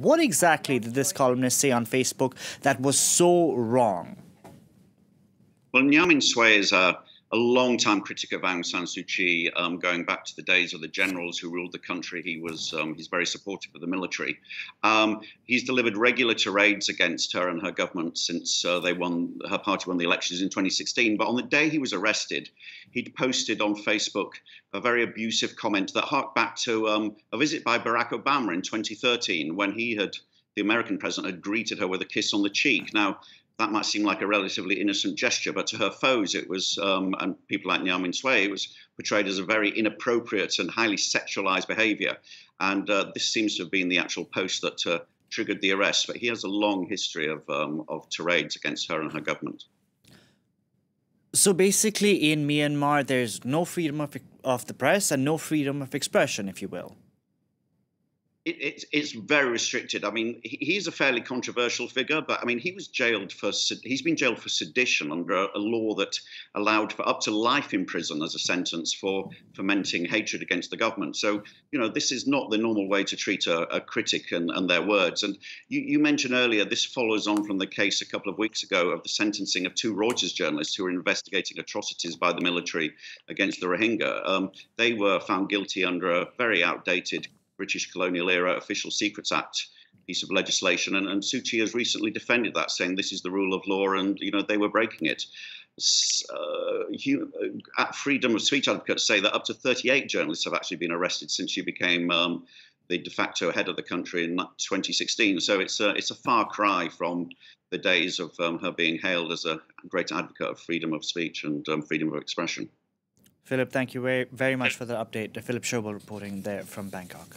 What exactly did this columnist say on Facebook that was so wrong? Well, Nyamin Sway is a long-time critic of Aung San Suu Kyi, going back to the days of the generals who ruled the country. He's very supportive of the military. He's delivered regular tirades against her and her government since her party won the elections in 2016. But on the day he was arrested, he'd posted on Facebook a very abusive comment that harked back to a visit by Barack Obama in 2013, when the American president, had greeted her with a kiss on the cheek. Now, that might seem like a relatively innocent gesture, but to her foes, it was, and people like Nyamin Sway, it was portrayed as a very inappropriate and highly sexualized behavior. And this seems to have been the actual post that triggered the arrest. But he has a long history of tirades against her and her government. So basically, in Myanmar, there's no freedom of the press and no freedom of expression, if you will. It's very restricted. I mean, he's a fairly controversial figure, but I mean, he's been jailed for sedition under a law that allowed for up to life in prison as a sentence for fomenting hatred against the government. So, this is not the normal way to treat a critic and their words. And you mentioned earlier, this follows on from the case a couple of weeks ago of the sentencing of 2 Reuters journalists who were investigating atrocities by the military against the Rohingya. They were found guilty under a very outdated British colonial era Official Secrets Act piece of legislation, and Suu Kyi has recently defended that, saying this is the rule of law and they were breaking it. Freedom of speech advocates say that up to 38 journalists have actually been arrested since she became the de facto head of the country in 2016. So it's a far cry from the days of her being hailed as a great advocate of freedom of speech and freedom of expression. Philip, thank you very, very much for the update. Philip Schobel reporting there from Bangkok.